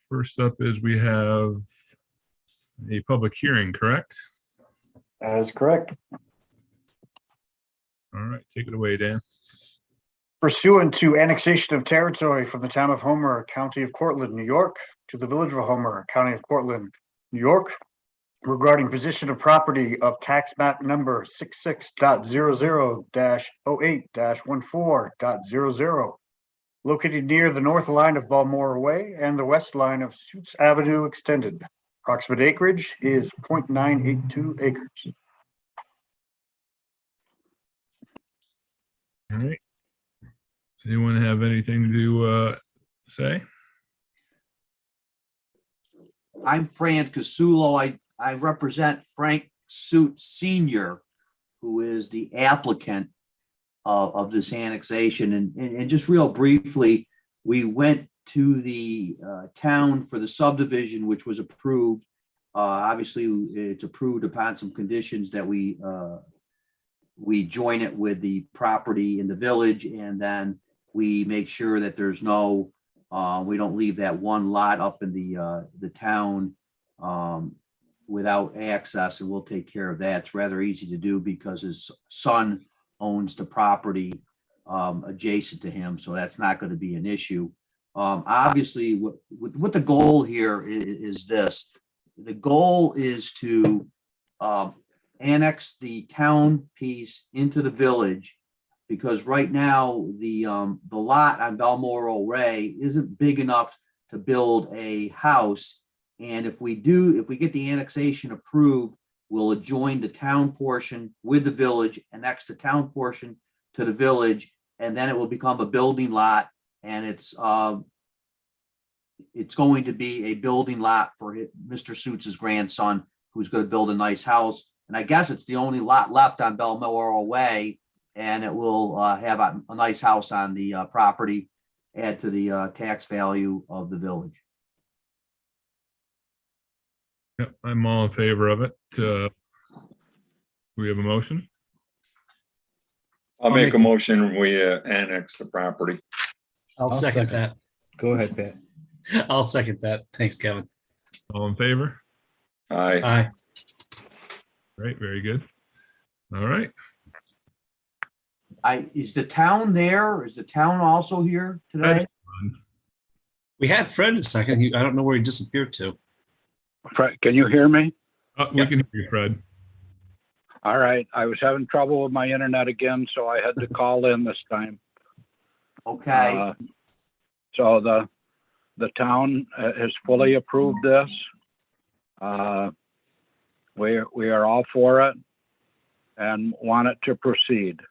First up is we have a public hearing, correct? That is correct. All right, take it away, Dan. Pursuant to annexation of territory from the town of Homer, county of Cortland, New York, to the village of Homer, county of Cortland, New York, regarding position of property of tax map number 66.00-08-14.00, located near the north line of Balmora Way and the west line of Suits Avenue Extended. Approximate acreage is 0.982 acres. All right. Anyone have anything to say? I'm Fran Casulo. I represent Frank Suit Sr., who is the applicant of this annexation. And just real briefly, we went to the town for the subdivision, which was approved. Obviously, it's approved upon some conditions that we join it with the property in the village, and then we make sure that there's no, we don't leave that one lot up in the town without access, and we'll take care of that. It's rather easy to do because his son owns the property adjacent to him, so that's not going to be an issue. Obviously, what the goal here is this. The goal is to annex the town piece into the village, because right now the lot on Balmoral Way isn't big enough to build a house. And if we get the annexation approved, we'll adjoin the town portion with the village, annex the town portion to the village, and then it will become a building lot. And it's going to be a building lot for Mr. Suits' grandson, who's going to build a nice house. And I guess it's the only lot left on Balmoral Way, and it will have a nice house on the property, add to the tax value of the village. Yep, I'm all in favor of it. Do we have a motion? I'll make a motion, we annex the property. I'll second that. Go ahead, Pat. I'll second that. Thanks, Kevin. All in favor? Aye. Aye. Great, very good. All right. Is the town there? Is the town also here today? We had Fred a second. I don't know where he disappeared to. Fred, can you hear me? We can hear you, Fred. All right. I was having trouble with my internet again, so I had to call in this time. Okay. So the town has fully approved this. We are all for it and want it to proceed.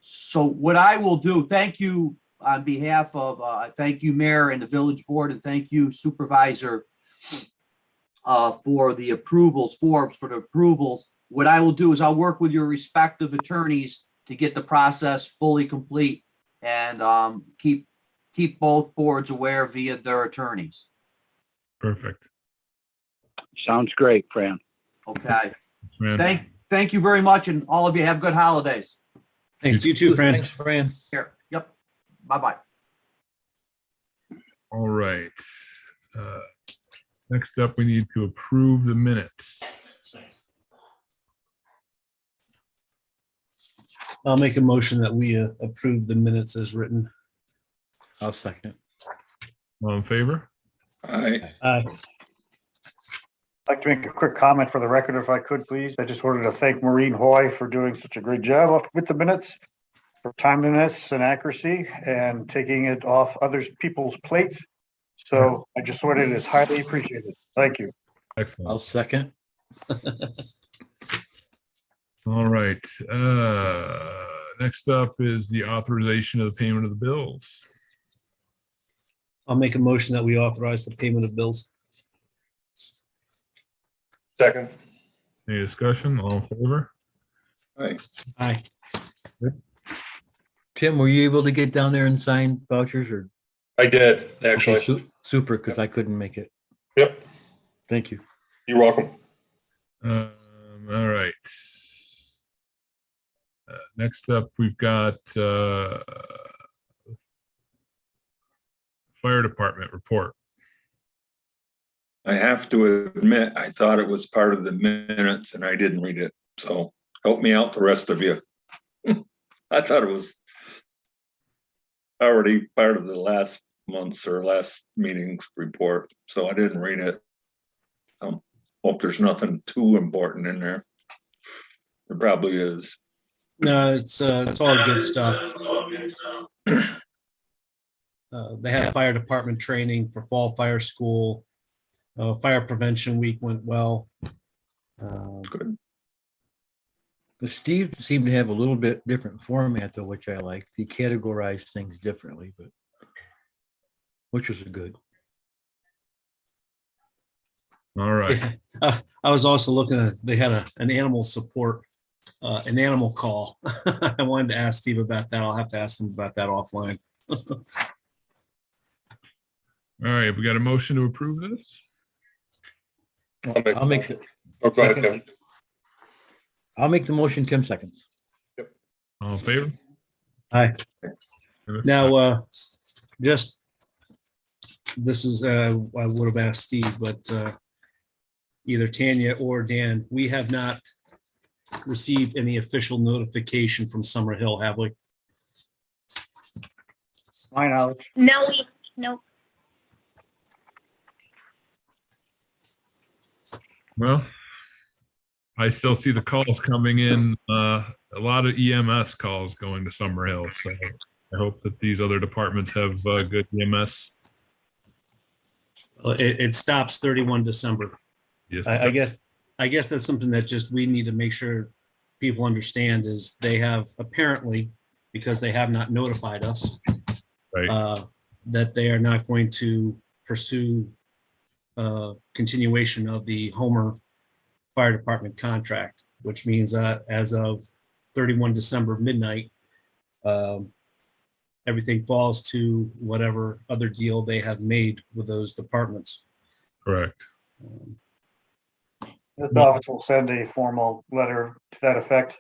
So what I will do, thank you on behalf of, thank you, Mayor and the Village Board, and thank you, Supervisor, for the approvals, for the approvals. What I will do is I'll work with your respective attorneys to get the process fully complete, and keep both boards aware via their attorneys. Perfect. Sounds great, Fran. Okay. Fran. Thank you very much, and all of you have good holidays. Thanks. You too, Fran. Thanks, Fran. Here. Yep. Bye-bye. All right. Next up, we need to approve the minutes. I'll make a motion that we approve the minutes as written. I'll second. All in favor? Aye. Aye. I'd like to make a quick comment for the record, if I could, please. I just wanted to thank Maureen Hoy for doing such a great job with the minutes, for timeliness and accuracy, and taking it off other people's plates. So I just wanted it is highly appreciated. Thank you. Excellent. I'll second. All right. Next up is the authorization of the payment of the bills. I'll make a motion that we authorize the payment of bills. Second. Any discussion? All in favor? Aye. Aye. Tim, were you able to get down there and sign vouchers, or? I did, actually. Okay, super, because I couldn't make it. Yep, Thank you. you're welcome. All right. Next up, we've got Fire Department report. I have to admit, I thought it was part of the minutes and I didn't read it. So help me out, the rest of you. I thought it was already part of the last month's or last meeting's report, so I didn't read it. Hope there's nothing too important in there. There probably is. No, it's all good stuff. They had fire department training for fall fire school. Fire prevention week went well. Good. Steve seemed to have a little bit different format though, which I liked. He categorized things differently, but which was good. All right. I was also looking at, they had an animal support, an animal call. I wanted to ask Steve about that. I'll have to ask him about that offline. All right. We got a motion to approve this? I'll make the Oh, go ahead, Tim. I'll make the motion. Tim seconds. All in favor? Hi. Now, just, this is, I would have asked Steve, but either Tanya or Dan, we have not received any official notification from Summer Hill, have we? My knowledge. No. Well, I still see the calls coming in, a lot of EMS calls going to Summer Hill. So I hope that these other departments have good EMS. It stops 31 December. Yes. I guess that's something that just we need to make sure people understand is they have apparently, because they have not notified us, Right. that they are not going to pursue continuation of the Homer Fire Department contract, which means as of 31 December midnight, everything falls to whatever other deal they have made with those departments. Correct. The office will send a formal letter to that effect.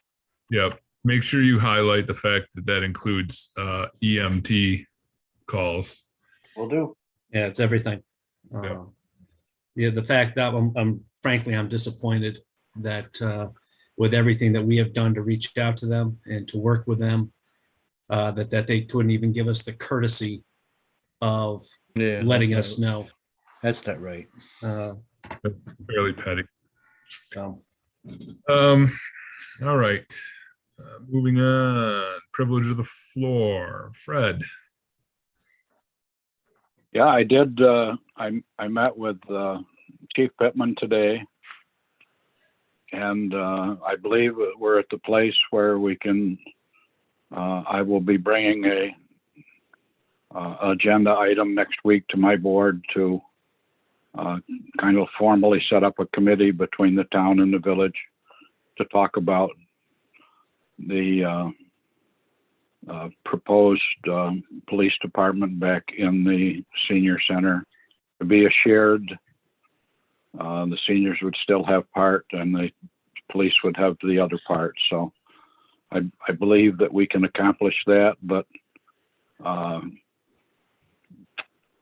Yep. Make sure you highlight the fact that that includes EMT calls. Will do. Yeah, it's everything. Yeah. Yeah, the fact that I'm disappointed that with everything that we have done to reach out to them and to work with them, that they couldn't even give us the courtesy of Yeah. letting that's us not- know. That's not right. Fairly petty. So, All right. Moving on. Privilege of the floor. Fred. Yeah, I did. I met with Chief Pittman today, and I believe we're at the place where we can. I will be bringing a agenda item next week to my board to kind of formally set up a committee between the town and the village to talk about the proposed police department back in the senior center to be a shared. The seniors would still have part and the police would have the other part. So I believe that we can accomplish that, but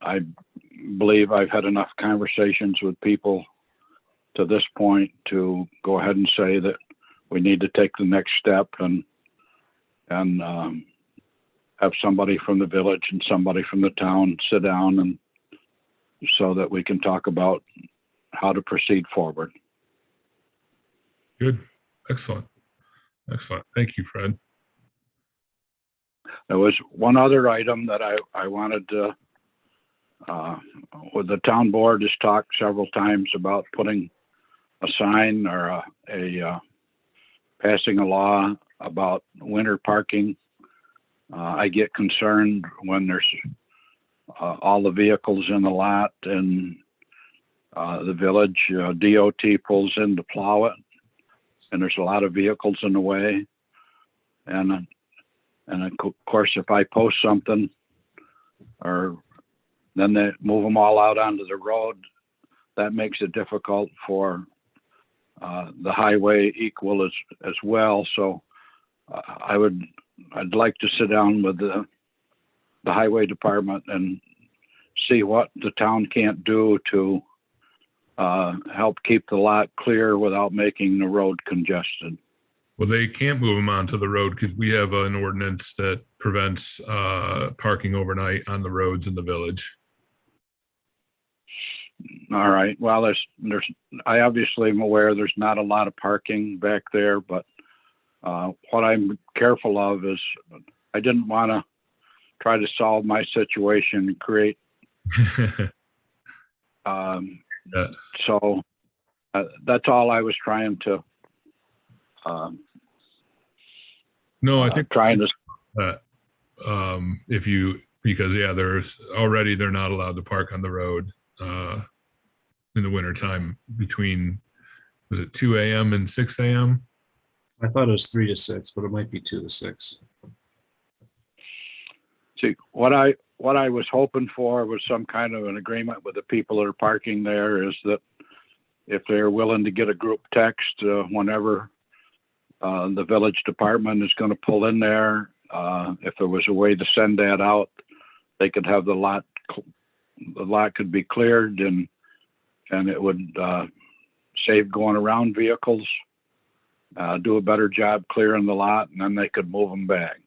I believe I've had enough conversations with people to this point to go ahead and say that we need to take the next step and have somebody from the village and somebody from the town sit down and so that we can talk about how to proceed forward. Good. Excellent. Excellent. Thank you, Fred. There was one other item that I wanted to, with the town board has talked several times about putting a sign or passing a law about winter parking. I get concerned when there's all the vehicles in the lot and the village DOT pulls in to plow it, and there's a lot of vehicles in the way. And of course, if I post something, or then they move them all out onto the road, that makes it difficult for the highway equal as well. So I'd like to sit down with the highway department and see what the town can't do to help keep the lot clear without making the road congested. Well, they can't move them onto the road because we have an ordinance that prevents parking overnight on the roads in the village. All right. Well, I obviously am aware there's not a lot of parking back there, but what I'm careful of is I didn't want to try to solve my situation and create. Yeah. So that's all I was trying to. No, I think trying to. because they're not allowed to park on the road in the wintertime between, was it 2 a.m. and 6 a.m.? I thought it was 3 to 6, but it might be 2 to 6. See, what I was hoping for was some kind of an agreement with the people that are parking there, is that if they're willing to get a group text whenever the village department is going to pull in there, if there was a way to send that out, they could have the lot could be cleared, and it would save going around vehicles, do a better job clearing the lot, and then they could move them back.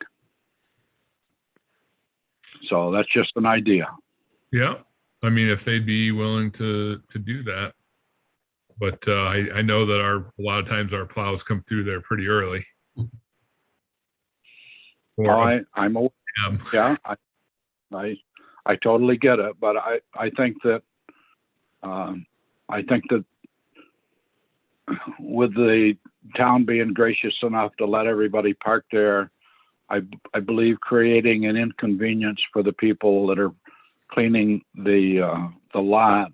So that's just an idea. Yeah. I mean, if they'd be willing to do that. But I know that a lot of times our plows come through there pretty early. I'm aware. Yeah, I totally get it, but I think that with the town being gracious enough to let everybody park there, I believe creating an inconvenience for the people that are cleaning the lot.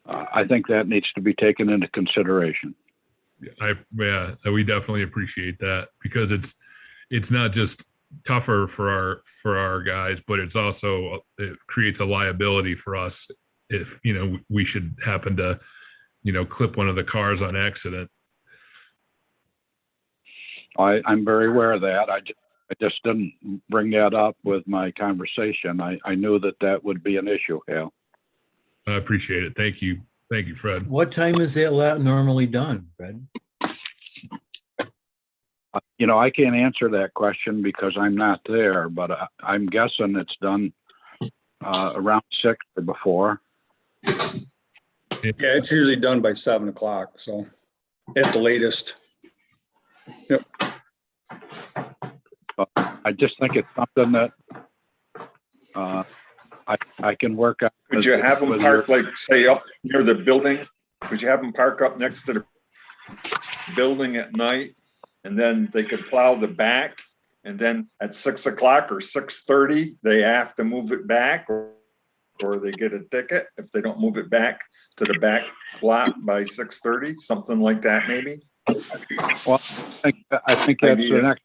I think that needs to be taken into consideration. We definitely appreciate that, because it's not just tougher for our guys, but it creates a liability for us if we should happen to clip one of the cars on accident. I'm very aware of that. I just didn't bring that up with my conversation. I knew that would be an issue, Hal. I appreciate it. Thank you, Fred. What time is that lot normally done, Fred? I can't answer that question because I'm not there, but I'm guessing it's done around 6 or before. Yeah, it's usually done by 7 o'clock. So at the latest. Yep. I just think it's something that I can work out. Could you have them park, like, say, up near the building? Could you have them park up next to the building at night, and then they could plow the back, and then at 6 o'clock or 6:30, they have to move it back, or they get a ticket if they don't move it back to the back lot by 6:30, something like that, maybe? Well, I think that's the next.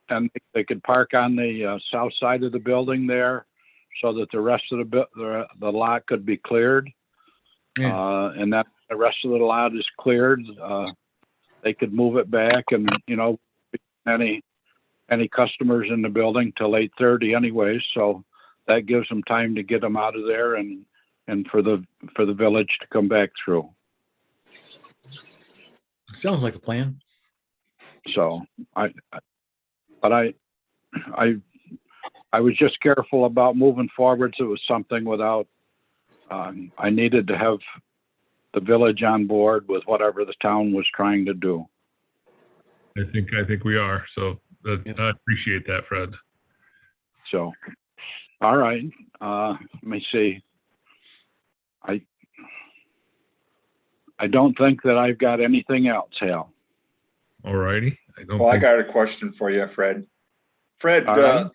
And they could park on the south side of the building there, so that the rest of the lot could be cleared. Yeah. And that the rest of the lot is cleared. They could move it back, and any customers in the building till 8:30 anyways. So that gives them time to get them out of there, and for the village to come back through. Sounds like a plan. So I was just careful about moving forward. So it was something without, I needed to have the village on board with whatever the town was trying to do. I think we are. So I appreciate that, Fred. So, all right. Let me see. I don't think that I've got anything else, Hal. All righty. I got a question for you, Fred. Fred, right.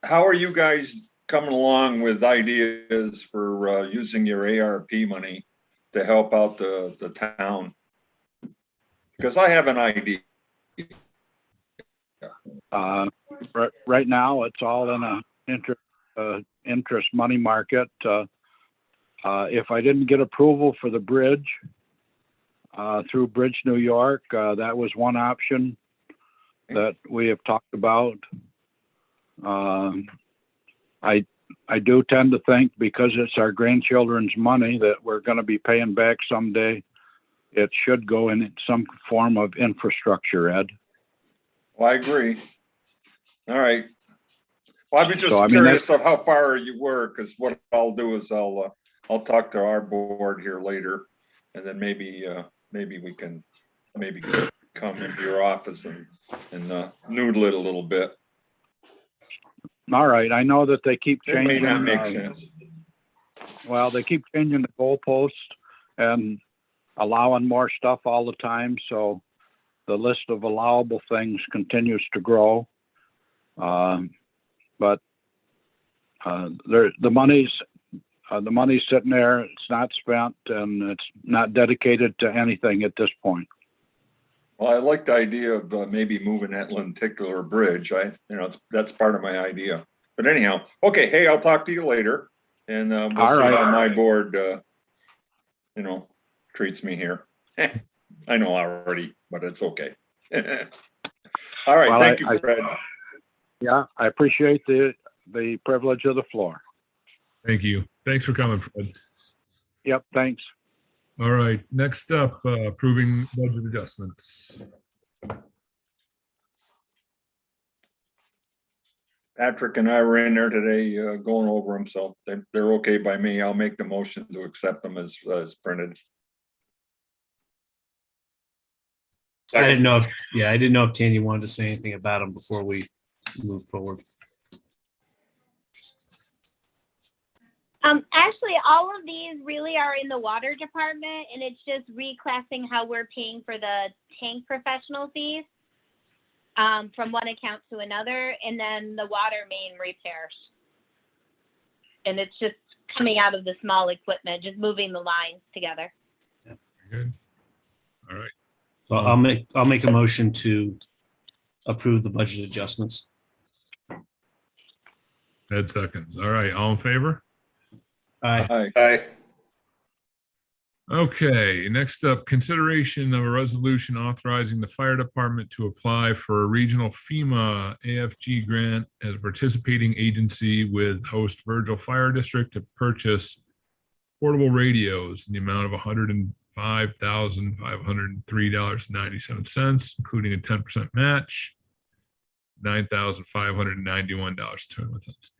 How are you guys coming along with ideas for using your ARP money to help out the town? Because I have an idea. Right now, it's all in a interest money market. If I didn't get approval for the bridge through Bridge New York, that was one option that we have talked about. I do tend to think because it's our grandchildren's money that we're going to be paying back someday, it should go in some form of infrastructure, Ed. Well, I agree. All right. Well, I'd be just So, I mean, curious of how far you were, because what I'll do is I'll talk to our board here later, and then maybe we can come into your office and noodle it a little bit. All right. I know that they keep It may changing. not make sense. Well, they keep changing the goalposts and allowing more stuff all the time. So the list of allowable things continues to grow. But the money's sitting there. It's not spent, and it's not dedicated to anything at this point. Well, I like the idea of maybe moving that lenticular bridge. That's part of my idea. But anyhow, okay. Hey, I'll talk to you later, and we'll All see right. how my board, treats me here. I know already, but it's okay. All right. Well, Thank you, Fred. Yeah, I appreciate the privilege of the floor. Thank you. Thanks for coming, Fred. Yep, thanks. All right, next up, approving budget adjustments. Patrick and I were in there today going over them, so they're okay by me. I'll make the motion to accept them as printed. I didn't know if Tanya wanted to say anything about them before we move forward. Actually, all of these really are in the water department, and it's just reclassing how we're paying for the tank professional fees from one account to another, and then the water main repairs. And it's just coming out of the small equipment, just moving the lines together. Yeah, good. All right. So I'll make a motion to approve the budget adjustments. Ed seconds. All right, all in favor? Aye. Aye. Okay, next up, consideration of a resolution authorizing the fire department to apply for a regional FEMA AFG grant as a participating agency with host Virgil Fire District to purchase portable radios in the amount of $105,503.97, including a 10% match, $9,591.21.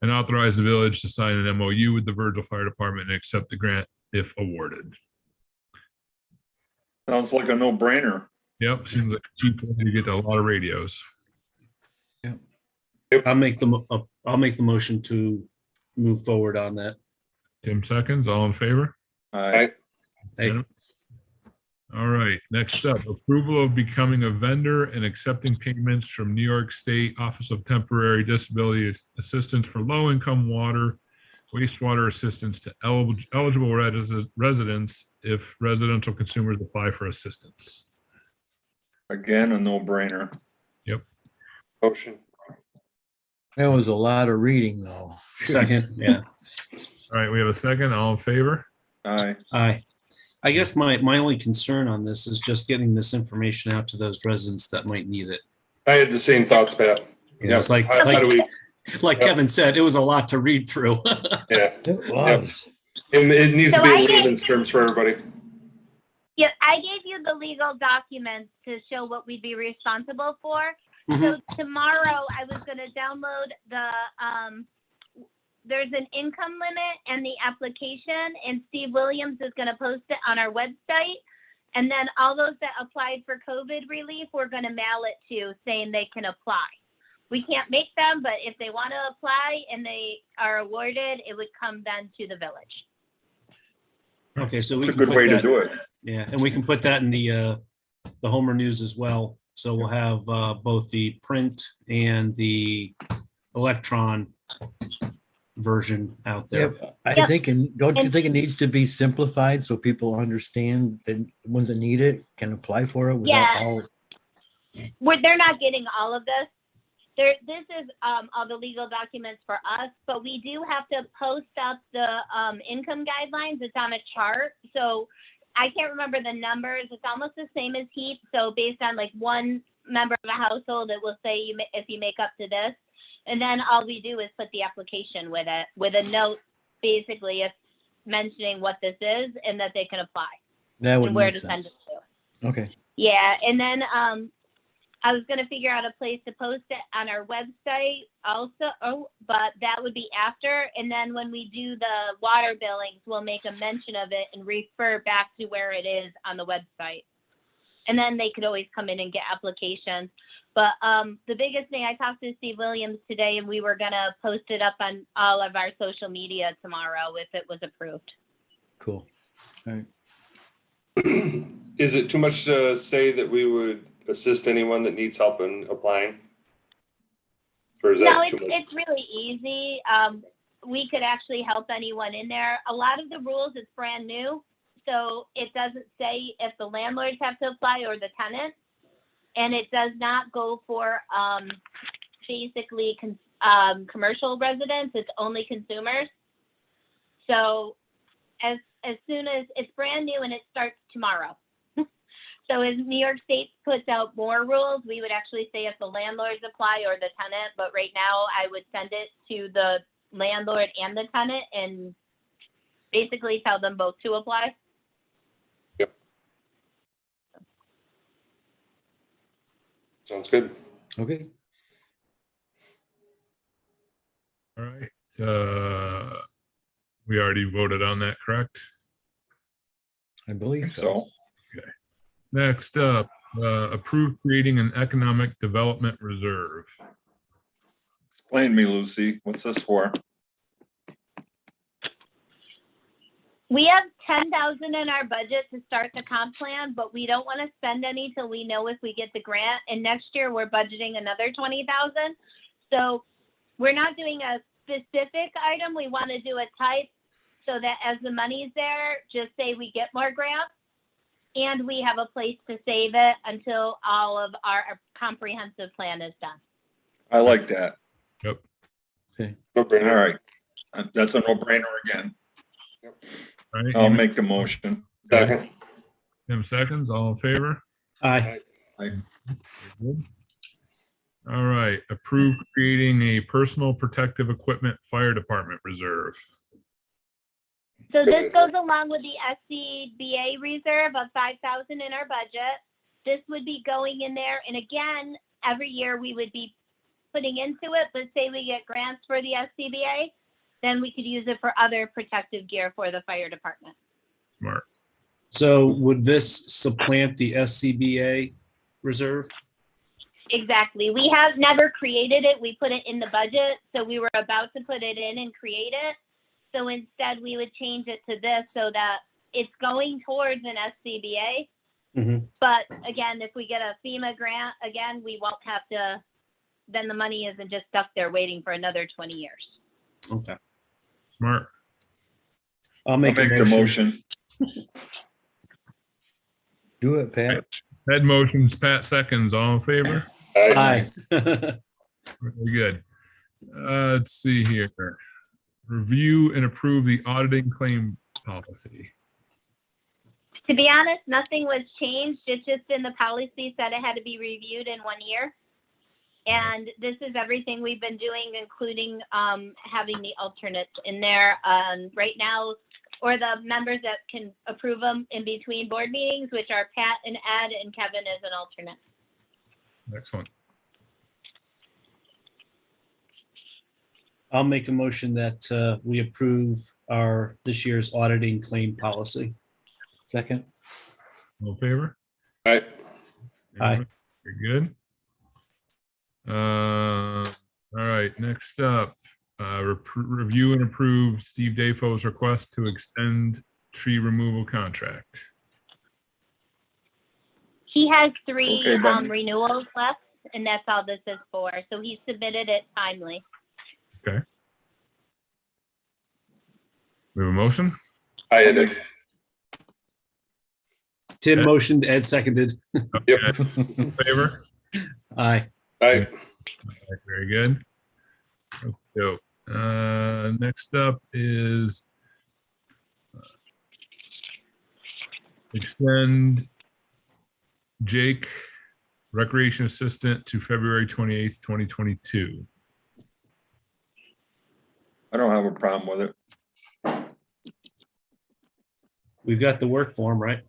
And authorize the village to sign an MOU with the Virgil Fire Department and accept the grant if awarded. Sounds like a no-brainer. Yep, seems like a cheap way to get a lot of radios. I'll make the motion to move forward on that. Tim seconds, all in favor? Aye. Hey. All right, next up, approval of becoming a vendor and accepting payments from New York State Office of Temporary Disability Assistance for low-income wastewater assistance to eligible residents if residential consumers apply for assistance. Again, a no-brainer. Yep. Motion. That was a lot of reading, though. Second, yeah. All right, we have a second, all in favor? Aye. Aye. I guess my only concern on this is just getting this information out to those residents that might need it. I had the same thoughts, Pat. You know, it's like How do we? like Kevin said, it was a lot to read through. Yeah, It was. it needs So to be I in think- layman's terms for everybody. Yeah, I gave you the legal documents to show what we'd be responsible for. Mhm. So tomorrow I was gonna download the, there's an income limit and the application, and Steve Williams is gonna post it on our website. And then all those that applied for COVID relief, we're gonna mail it to saying they can apply. We can't make them, but if they wanna apply and they are awarded, it would come then to the village. Okay, so we It's a can good put way to that- do it. Yeah, and we can put that in the Homer News as well. So we'll have both the print and the electron version out there. Yep. I Yep. think, don't you think it needs to be simplified so people understand that the ones that need it can apply for it without Yeah. all? They're not getting all of this. This is all the legal documents for us, but we do have to post up the income guidelines. It's on a chart. So I can't remember the numbers. It's almost the same as HEAP. So based on like one member of a household, it will say if you make up to this. And then all we do is put the application with it, with a note, basically, if mentioning what this is and that they can apply That would and where make to send it sense. to. Okay, Yeah, and then I was gonna figure out a place to post it on our website also, but that would be after. And then when we do the water billings, we'll make a mention of it and refer back to where it is on the website. And then they could always come in and get applications. But the biggest thing, I talked to Steve Williams today, and we were gonna post it up on all of our social media tomorrow if it was approved. cool. All right. Is it too much to say that we would assist anyone that needs help in applying? Or is No, that too much? it's really easy. We could actually help anyone in there. A lot of the rules, it's brand new. So it doesn't say if the landlords have to apply or the tenant. And it does not go for basically commercial residents. It's only consumers. So as soon as it's brand new and it starts tomorrow. So as New York State puts out more rules, we would actually say if the landlords apply or the tenant, but right now I would send it to the landlord and the tenant and basically tell them both to apply. Yep. Sounds good. Okay, All right. We already voted on that, correct? I believe so. So, Next up, approve creating an economic development reserve. explain to me, Lucy, what's this for? We have 10,000 in our budget to start the comp plan, but we don't want to spend any till we know if we get the grant. And next year we're budgeting another 20,000. So we're not doing a specific item. We want to do a type so that as the money's there, just say we get more grants and we have a place to save it until all of our comprehensive plan is done. I like that. Yep. No All brainer. right. That's a no-brainer again. All right, I'll make the motion. Second. Tim seconds, all in favor? Aye. Good. All right, approve creating a personal protective equipment fire department reserve. So this goes along with the SCBA reserve of 5,000 in our budget. This would be going in there, and again, every year we would be putting into it, but say we get grants for the SCBA, then we could use it for other protective gear for the fire department. Smart. So would this supplant the SCBA reserve? Exactly. We have never created it. We put it in the budget, so we were about to put it in and create it. So instead, we would change it to this so that it's going towards an SCBA. Mhm. But again, if we get a FEMA grant, again, we won't have to, then the money isn't just stuck there waiting for another 20 years. Okay. Smart. I'll I'll make make a the motion. motion. Do it, Pat. Head motions, Pat seconds, all in favor? Aye. Very good. Let's see here. Review and approve the auditing claim policy. To be honest, nothing was changed. It's just in the policy said it had to be reviewed in 1 year. And this is everything we've been doing, including having the alternates in there right now, or the members that can approve them in between board meetings, which are Pat and Ed, and Kevin is an alternate. Excellent. I'll make a motion that we approve this year's auditing claim policy. Second, All in favor? Aye. Aye. Very good. All right, next up, review and approve Steve Dafoe's request to extend tree removal contract. He has 3 Okay, buddy. renewals left, and that's all this is for. So he submitted it timely. Okay. We have a motion? I did. Tim Ed? motioned, Ed seconded. Yep. In favor? Aye. Aye. Very good. So, next up is extend Jake, Recreation Assistant, to February 28th, 2022. I don't have a problem with it. We've got the work form, right?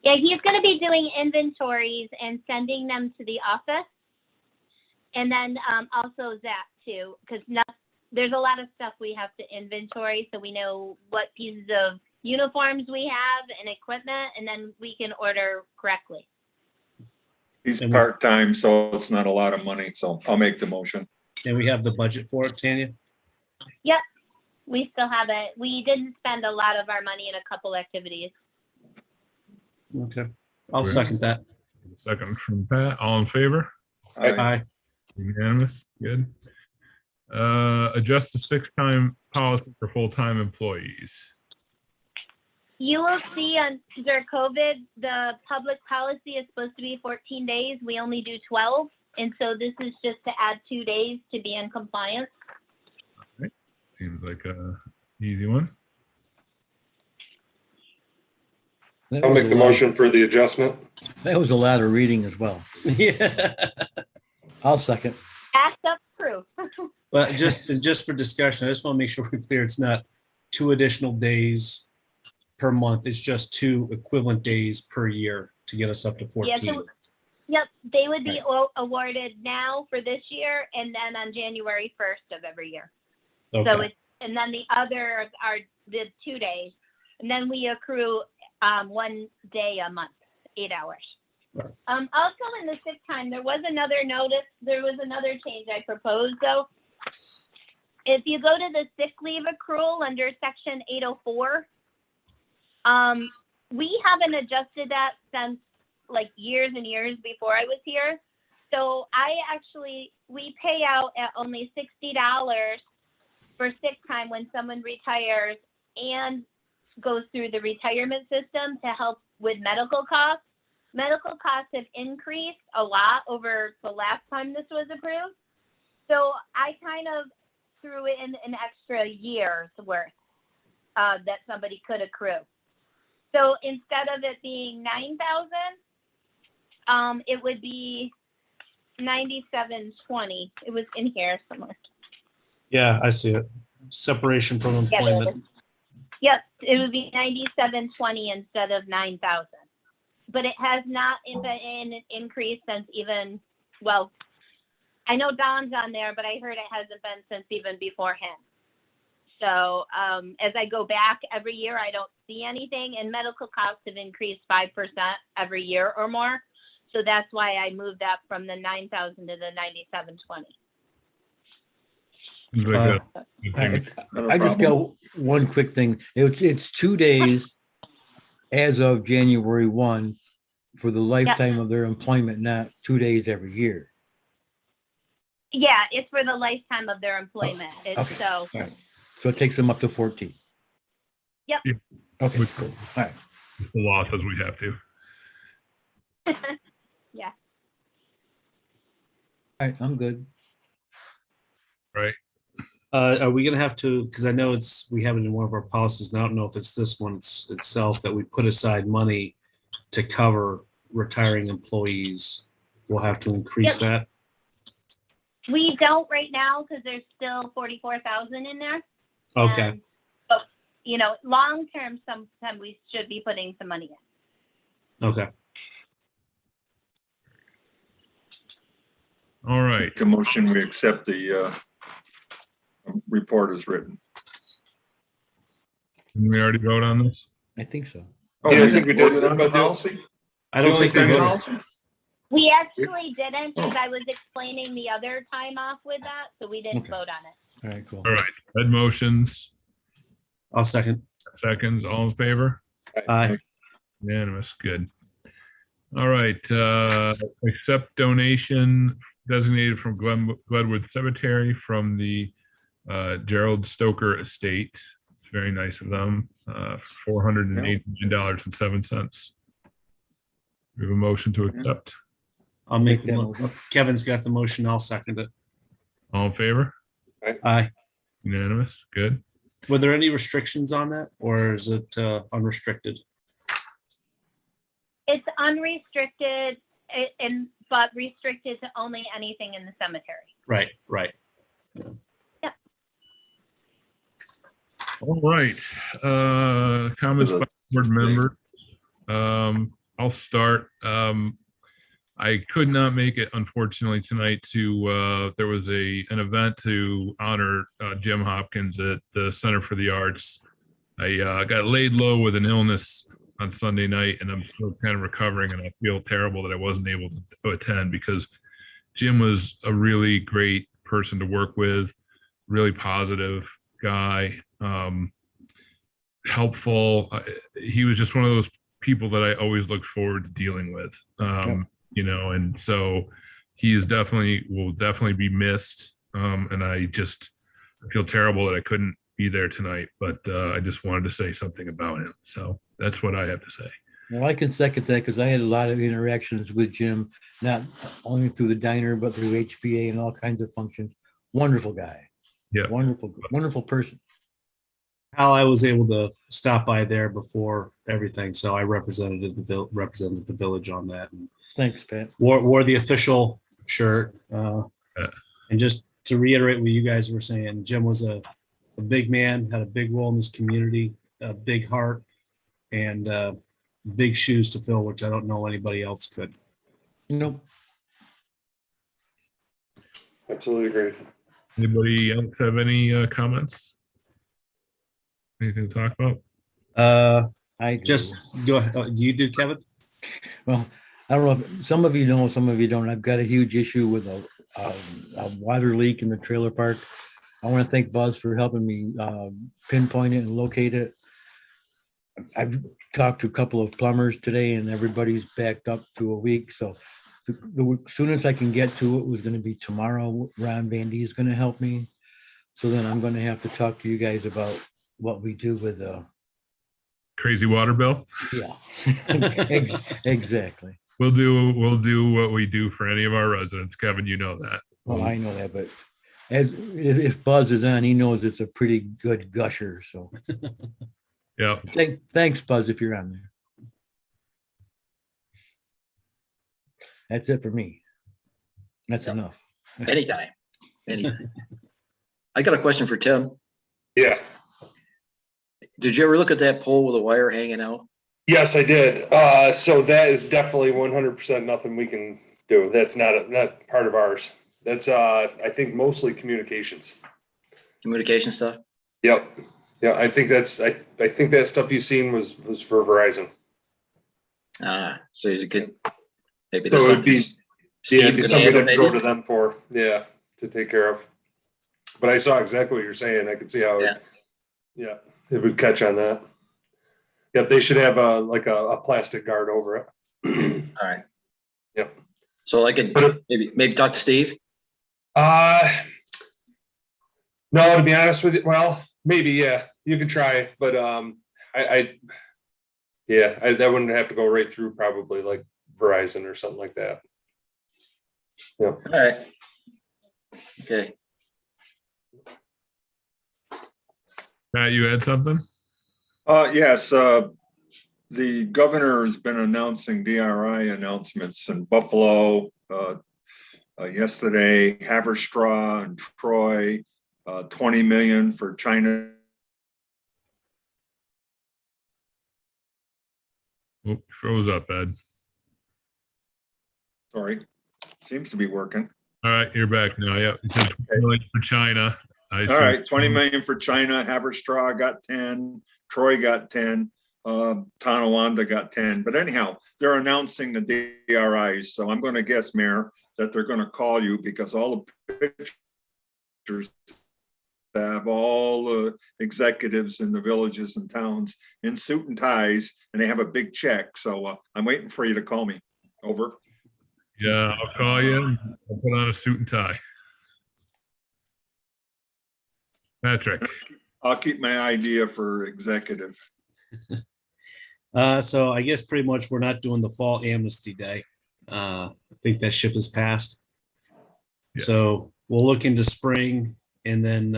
Yeah, he's gonna be doing inventories and sending them to the office. And then also Zach too, because there's a lot of stuff we have to inventory, so we know what pieces of uniforms we have and equipment, and then we can order correctly. He's And we- part-time, so it's not a lot of money, so I'll make the motion. And we have the budget for it, Tanya? Yep, we still have it. We didn't spend a lot of our money in a couple activities. Okay, I'll Great. second that. Second from Pat, all in favor? Aye. Unanimous, good. Adjust the sick time policy for full-time employees. You will see under COVID, the public policy is supposed to be 14 days. We only do 12. And so this is just to add 2 days to be in compliance. Seems like a easy one. That I'll was make a the lot- motion for the adjustment. That was a lot of reading as well. Yeah. I'll second. Act up proof. But just for discussion, I just want to make sure we're clear. It's not 2 additional days per month. It's just 2 equivalent days per year to get us up to 14. Yeah, so, yep, they would be awarded now for this year and then on January 1st of every year. So Okay. it's, and then the others are the 2 days. And then we accrue 1 day a month, 8 hours. Right. Also in the sick time, there was another change I proposed though. If you go to the sick leave accrual under section 804, we haven't adjusted that since like years and years before I was here. So we pay out at only $60 for sick time when someone retires and goes through the retirement system to help with medical costs. Medical costs have increased a lot over the last time this was approved. So I kind of threw in an extra year's worth that somebody could accrue. So instead of it being 9,000, it would be 9720. It was in here somewhere. Yeah, I see it. Separation from Yeah, there it employment. is. Yep, it would be 9720 instead of 9,000. But it has not been an increase since even, well, I know Don's on there, but I heard it hasn't been since even before him. So as I go back every year, I don't see anything, and medical costs have increased 5% every year or more. So that's why I moved that from the 9,000 to the 9720. Seems like a good I thing. Not a I just problem. got one quick thing. It's 2 days as of January 1 for the lifetime of their employment, not 2 days every year. Yeah, it's for the lifetime of their employment. It's Okay. so, All right. So it takes them up to 14. Yep. Yeah. Okay, cool. All right. The law says we have to. yeah. All right, I'm good. Are we gonna have to, because I know we have it in one of our policies, and I don't know if it's this one itself, that we put aside money to cover retiring employees. We'll have to increase that. We don't right now because there's still 44,000 in there. Okay, But, long term, sometime we should be putting some money in. okay. All right. The motion, we accept the report as written. Didn't we already vote on this? I think so. Oh, Yeah, I we think we voted did, on the but policy? I don't think we only thing voted. is- We actually didn't because I was explaining the other time off with that, so we didn't Okay. vote on it. All right, cool. All right. Ed motions, I'll second. seconds, all in favor? Aye. Unanimous, good. All right, accept donation designated from Glenwood Cemetery from the Gerald Stoker Estate. It's very nice of them, $489.07. We have a motion to accept. I'll make Make that motion. Kevin's got the motion. I'll second it. All in favor? Aye. Unanimous, good. Were there any restrictions on that, or is it unrestricted? It's unrestricted, but restricted to only anything in the cemetery. Right. All right, comments by board member. I'll start. I could not make it, unfortunately, tonight to, there was an event to honor Jim Hopkins at the Center for the Arts. I got laid low with an illness on Sunday night, and I'm still kind of recovering, and I feel terrible that I wasn't able to attend because Jim was a really great person to work with, really positive guy, helpful. He was just one of those people that I always looked forward to dealing with. You know, and so he is will definitely be missed. And I feel terrible that I couldn't be there tonight, but I just wanted to say something about him. So that's what I have to say. Well, I can second that because I had a lot of interactions with Jim, not only through the diner, but through HBA and all kinds of functions. Wonderful guy. Yeah. Wonderful person. How I was able to stop by there before everything, so I represented the village on that. And Thanks, Pat. wore the official shirt. And just to reiterate what you guys were saying, Jim was a big man, had a big role in this community, a big heart, and big shoes to fill, which I don't know anybody else could. Nope. Absolutely agree. Anybody else have any comments? Anything to talk about? I do. Just go ahead. Do you do, Kevin? Well, I don't know if some of you know, some of you don't. I've got a huge issue with a water leak in the trailer park. I want to thank Buzz for helping me pinpoint it and locate it. I've talked to a couple of plumbers today and everybody's backed up to a week. So the soonest I can get to it was going to be tomorrow. Ron Bandy is going to help me. So then I'm going to have to talk to you guys about what we do with Crazy water bill? yeah, exactly. We'll do what we do for any of our residents. Kevin, you know that. Well, I know that, but if Buzz is on, he knows it's a pretty good gusher. So Yeah. thanks, Buzz, if you're on there. That's it for me. That's Yep. enough. Anytime. I got a question for Tim. Yeah. Did you ever look at that pole with a wire hanging out? Yes, I did. So that is definitely 100% nothing we can do. That's not part of ours. That's I think mostly communications. Communication stuff? Yep. Yeah, I think that stuff you've seen was for Verizon. So you could maybe So there's it'd be something it'd be Steve could something handle to go to maybe? them for, yeah, to take care of. But I saw exactly what you're saying. I could see how it would catch on that. Yep, they should have a plastic guard over it. All right. Yep. So I could maybe talk to Steve? No, to be honest with you, well, maybe, yeah, you could try, but that wouldn't have to go right through probably like Verizon or something like that. Yeah. All right. Okay. Matt, you had something? Yes, the governor has been announcing DRI announcements in Buffalo, yesterday, Haverstraw and Troy, 20 million for China. Oh, froze up, Ed. Sorry, seems to be working. All right, you're back now. Yeah, it said 20 million for China. All right, 20 million for China. Haverstraw got 10. Troy got 10. Tonawanda got 10. But anyhow, they're announcing the DRIs. So I'm going to guess, Mayor, that they're going to call you because all the pictures have all the executives in the villages and towns in suit and ties, and they have a big check. So I'm waiting for you to call me. Over. Yeah, I'll call you. I'll put on a suit and tie. Patrick. I'll keep my idea for executive. So I guess pretty much we're not doing the fall amnesty day. I think that ship has passed. Yes. So we'll look into spring and then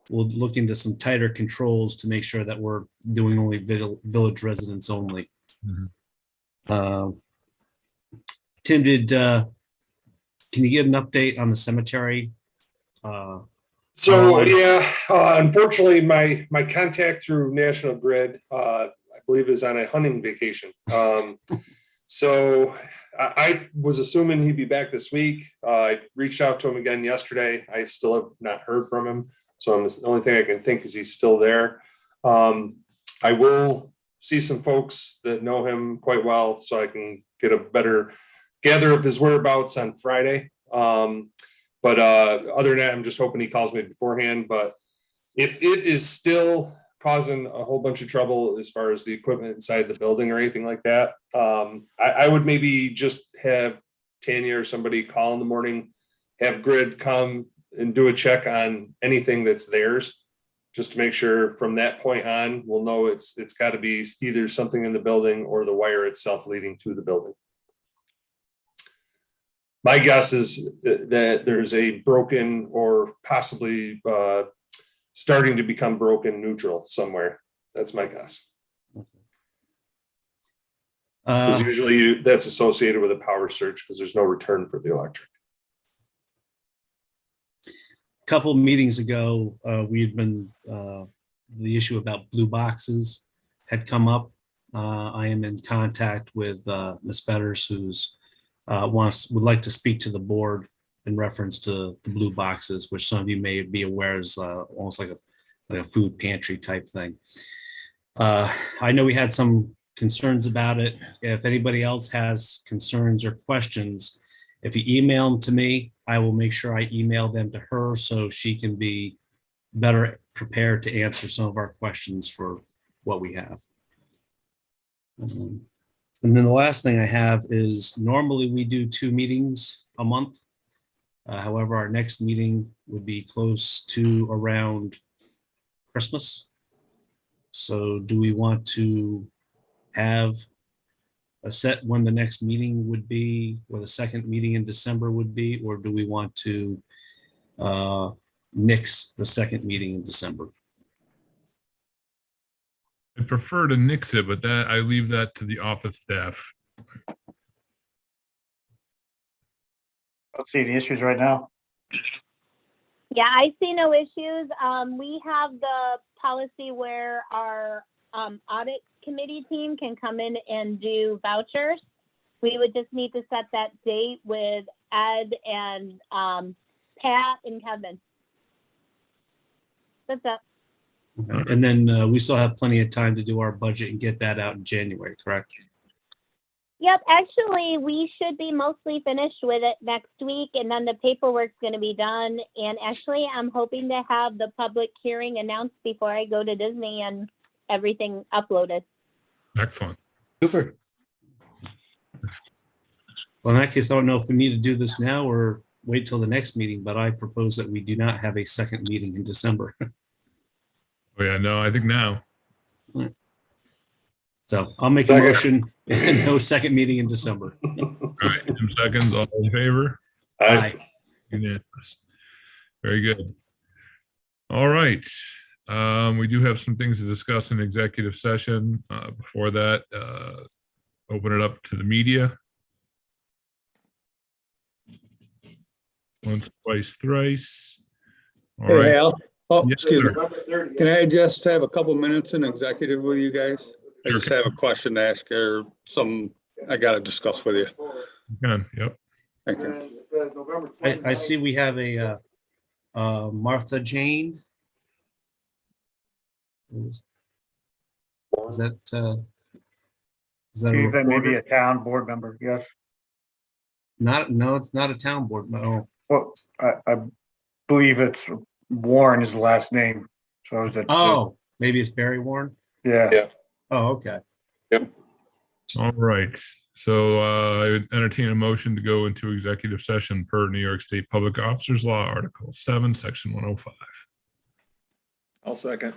we'll look into some tighter controls to make sure that we're doing only village residents only. Mhm. Tim, can you give an update on the cemetery? So, yeah, unfortunately, my contact through National Grid, I believe is on a hunting vacation. So I was assuming he'd be back this week. I reached out to him again yesterday. I still have not heard from him. So the only thing I can think is he's still there. I will see some folks that know him quite well so I can get a better gather of his whereabouts on Friday. But other than that, I'm just hoping he calls me beforehand. But if it is still causing a whole bunch of trouble as far as the equipment inside the building or anything like that, I would maybe just have Tanya or somebody call in the morning, have Grid come and do a check on anything that's theirs, just to make sure from that point on, we'll know it's got to be either something in the building or the wire itself leading to the building. My guess is that there's a broken or possibly starting to become broken neutral somewhere. That's my guess. Because usually that's associated with a power surge because there's no return for the electric. Couple meetings ago, we had been, the issue about blue boxes had come up. I am in contact with Ms. Betters, who's would like to speak to the board in reference to the blue boxes, which some of you may be aware is almost like a food pantry type thing. I know we had some concerns about it. If anybody else has concerns or questions, if you email them to me, I will make sure I email them to her so she can be better prepared to answer some of our questions for what we have. And then the last thing I have is normally we do 2 meetings a month. However, our next meeting would be close to around Christmas. So do we want to have a set when the next meeting would be, or the second meeting in December would be, or do we want to nix the second meeting in December? I prefer to nix it, but that I leave that to the office staff. Don't see any issues right now. Yeah, I see no issues. We have the policy where our audit committee team can come in and do vouchers. We would just need to set that date with Ed and Pat and Kevin. That's it. Okay. And then we still have plenty of time to do our budget and get that out in January, correct? Yep, actually, we should be mostly finished with it next week, and then the paperwork's going to be done. And actually, I'm hoping to have the public hearing announced before I go to Disney and everything uploaded. Excellent. Super. Well, in that case, I don't know if we need to do this now or wait till the next meeting, but I propose that we do not have a second meeting in December. Oh yeah, no, I think now. So I'll make a Second. motion and no second meeting in December. All right, 2 seconds, all in favor? Aye. Unanimous. Very good. All right. We do have some things to discuss in executive session. Before that, open it up to the media. Once, twice, thrice. All Hey, right. Al. Oh, Yes, excuse me. sir. Can I just have a couple minutes in executive with you guys? I Sure just have a question to ask or some I gotta discuss with you. You can, yep. Thank you. I see we have a Martha Jane. Is that a Even maybe reporter? a town board member, yes. No, it's not a town board. No. Well, I believe it's Warren is the last name. So is it? Oh, maybe it's Barry Warren. Yeah. Yeah. Oh, okay. All right. So I would entertain a motion to go into executive session per New York State Public Officers Law, Article 7, Section 105. I'll second.